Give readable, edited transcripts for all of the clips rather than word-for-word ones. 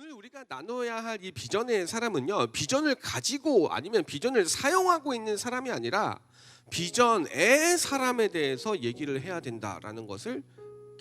오늘 우리가 나눠야 할 이 비전의 사람은요, 비전을 가지고 아니면 비전을 사용하고 있는 사람이 아니라 비전의 사람에 대해서 얘기를 해야 된다라는 것을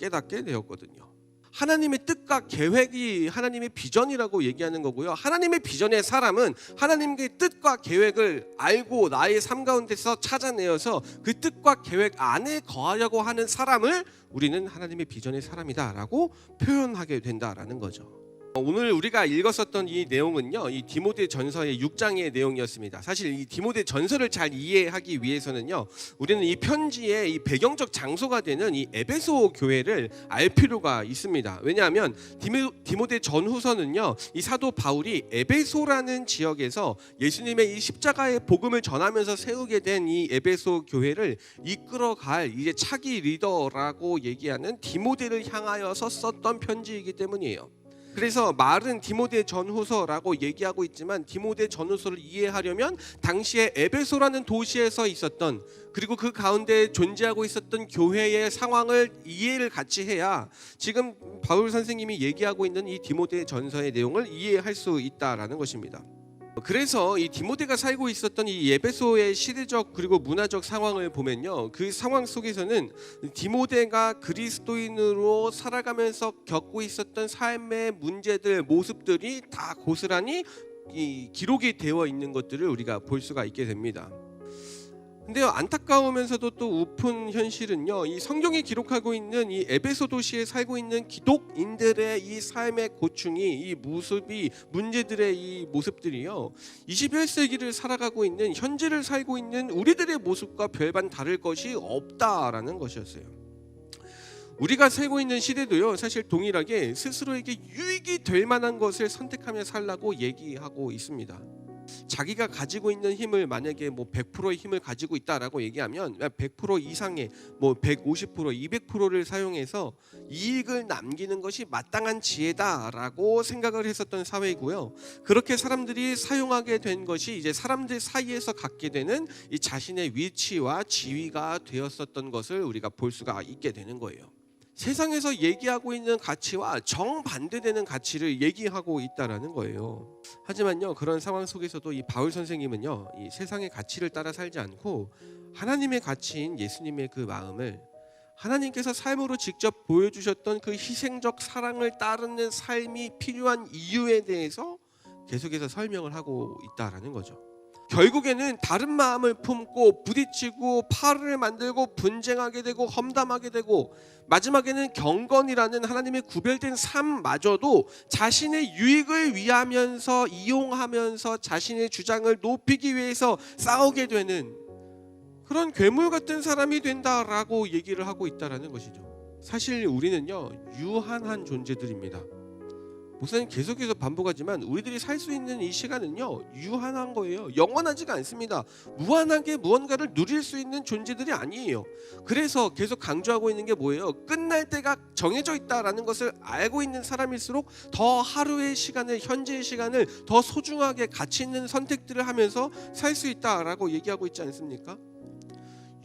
깨닫게 되었거든요. 하나님의 뜻과 계획이 하나님의 비전이라고 얘기하는 거고요. 하나님의 비전의 사람은 하나님의 뜻과 계획을 알고 나의 삶 가운데서 찾아내어서 그 뜻과 계획 안에 거하려고 하는 사람을 우리는 하나님의 비전의 사람이다라고 표현하게 된다라는 거죠. 오늘 우리가 읽었었던 이 내용은요, 이 디모데 전서의 6장의 내용이었습니다. 사실 이 디모데 전서를 잘 이해하기 위해서는요, 우리는 이 편지의 이 배경적 장소가 되는 이 에베소 교회를 알 필요가 있습니다. 왜냐하면 디모데 전후서는요, 이 사도 바울이 에베소라는 지역에서 예수님의 이 십자가의 복음을 전하면서 세우게 된 이 에베소 교회를 이끌어갈 이제 차기 리더라고 얘기하는 디모데를 향하여서 썼던 편지이기 때문이에요. 그래서 말은 디모데 전후서라고 얘기하고 있지만 디모데 전후서를 이해하려면 당시에 에베소라는 도시에서 있었던, 그리고 그 가운데 존재하고 있었던 교회의 상황을 이해를 같이 해야 지금 바울 선생님이 얘기하고 있는 이 디모데 전서의 내용을 이해할 수 있다라는 것입니다. 그래서 이 디모데가 살고 있었던 이 에베소의 시대적 그리고 문화적 상황을 보면요, 그 상황 속에서는 디모데가 그리스도인으로 살아가면서 겪고 있었던 삶의 문제들, 모습들이 다 고스란히 기록이 되어 있는 것들을 우리가 볼 수가 있게 됩니다. 근데요, 안타까우면서도 또 우픈 현실은요, 이 성경이 기록하고 있는 이 에베소 도시에 살고 있는 기독인들의 이 삶의 고충이, 이 모습이, 문제들의 이 모습들이요, 21세기를 살아가고 있는, 현재를 살고 있는 우리들의 모습과 별반 다를 것이 없다라는 것이었어요. 우리가 살고 있는 시대도요, 사실 동일하게 스스로에게 유익이 될 만한 것을 선택하며 살라고 얘기하고 있습니다. 자기가 가지고 있는 힘을 만약에 100%의 힘을 가지고 있다라고 얘기하면 100% 이상의 150%, 200%를 사용해서 이익을 남기는 것이 마땅한 지혜다라고 생각을 했었던 사회이고요. 그렇게 사람들이 사용하게 된 것이 이제 사람들 사이에서 갖게 되는 이 자신의 위치와 지위가 되었었던 것을 우리가 볼 수가 있게 되는 거예요. 세상에서 얘기하고 있는 가치와 정반대되는 가치를 얘기하고 있다라는 거예요. 하지만요, 그런 상황 속에서도 이 바울 선생님은요, 이 세상의 가치를 따라 살지 않고 하나님의 가치인 예수님의 그 마음을, 하나님께서 삶으로 직접 보여주셨던 그 희생적 사랑을 따르는 삶이 필요한 이유에 대해서 계속해서 설명을 하고 있다라는 거죠. 결국에는 다른 마음을 품고 부딪히고 파를 만들고 분쟁하게 되고 험담하게 되고, 마지막에는 경건이라는 하나님의 구별된 삶마저도 자신의 유익을 위하면서 이용하면서 자신의 주장을 높이기 위해서 싸우게 되는 그런 괴물 같은 사람이 된다라고 얘기를 하고 있다라는 것이죠. 사실 우리는요, 유한한 존재들입니다. 목사님 계속해서 반복하지만 우리들이 살 수 있는 이 시간은요, 유한한 거예요. 영원하지가 않습니다. 무한하게 무언가를 누릴 수 있는 존재들이 아니에요. 그래서 계속 강조하고 있는 게 뭐예요? 끝날 때가 정해져 있다라는 것을 알고 있는 사람일수록 더 하루의 시간을, 현재의 시간을 더 소중하게 가치 있는 선택들을 하면서 살 수 있다라고 얘기하고 있지 않습니까?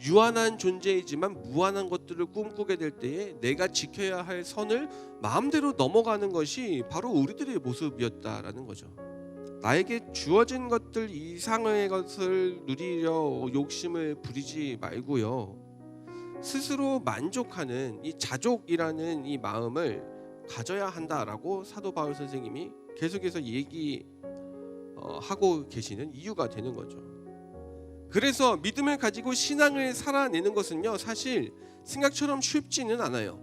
유한한 존재이지만 무한한 것들을 꿈꾸게 될 때에 내가 지켜야 할 선을 마음대로 넘어가는 것이 바로 우리들의 모습이었다라는 거죠. 나에게 주어진 것들 이상의 것을 누리려 욕심을 부리지 말고요, 스스로 만족하는 이 자족이라는 이 마음을 가져야 한다라고 사도 바울 선생님이 계속해서 얘기하고 계시는 이유가 되는 거죠. 그래서 믿음을 가지고 신앙을 살아내는 것은요, 사실 생각처럼 쉽지는 않아요.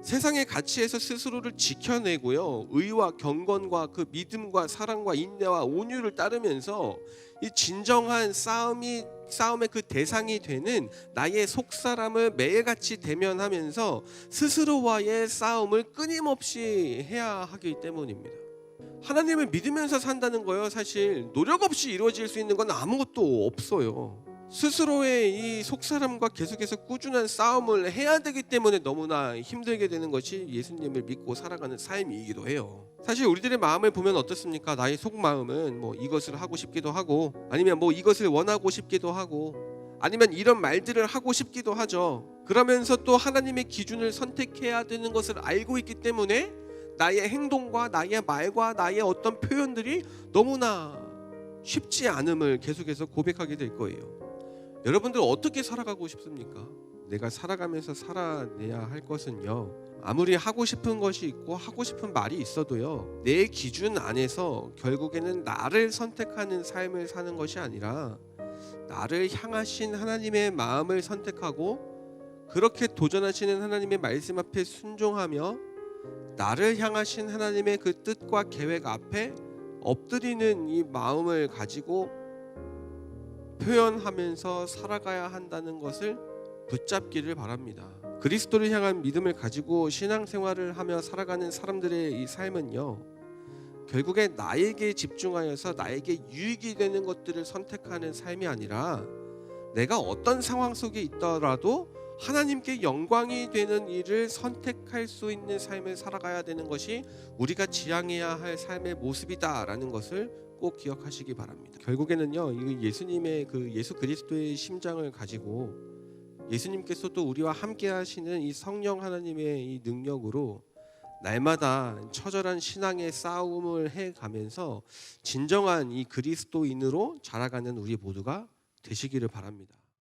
세상의 가치에서 스스로를 지켜내고요, 의와 경건과 그 믿음과 사랑과 인내와 온유를 따르면서 이 진정한 싸움의 그 대상이 되는 나의 속사람을 매일같이 대면하면서 스스로와의 싸움을 끊임없이 해야 하기 때문입니다. 하나님을 믿으면서 산다는 거요, 사실 노력 없이 이루어질 수 있는 건 아무것도 없어요. 스스로의 이 속사람과 계속해서 꾸준한 싸움을 해야 되기 때문에 너무나 힘들게 되는 것이 예수님을 믿고 살아가는 삶이기도 해요. 사실 우리들의 마음을 보면 어떻습니까? 나의 속마음은 이것을 하고 싶기도 하고, 아니면 이것을 원하고 싶기도 하고, 아니면 이런 말들을 하고 싶기도 하죠. 그러면서 또 하나님의 기준을 선택해야 되는 것을 알고 있기 때문에 나의 행동과 나의 말과 나의 어떤 표현들이 너무나 쉽지 않음을 계속해서 고백하게 될 거예요. 여러분들 어떻게 살아가고 싶습니까? 내가 살아가면서 살아내야 할 것은요, 아무리 하고 싶은 것이 있고 하고 싶은 말이 있어도요, 내 기준 안에서 결국에는 나를 선택하는 삶을 사는 것이 아니라 나를 향하신 하나님의 마음을 선택하고 그렇게 도전하시는 하나님의 말씀 앞에 순종하며 나를 향하신 하나님의 그 뜻과 계획 앞에 엎드리는 이 마음을 가지고 표현하면서 살아가야 한다는 것을 붙잡기를 바랍니다. 그리스도를 향한 믿음을 가지고 신앙생활을 하며 살아가는 사람들의 이 삶은요, 결국에 나에게 집중하여서 나에게 유익이 되는 것들을 선택하는 삶이 아니라 내가 어떤 상황 속에 있더라도 하나님께 영광이 되는 일을 선택할 수 있는 삶을 살아가야 되는 것이 우리가 지향해야 할 삶의 모습이다라는 것을 꼭 기억하시기 바랍니다. 결국에는요, 예수님의 그 예수 그리스도의 심장을 가지고 예수님께서 또 우리와 함께 하시는 이 성령 하나님의 이 능력으로 날마다 처절한 신앙의 싸움을 해가면서 진정한 이 그리스도인으로 자라가는 우리 모두가 되시기를 바랍니다.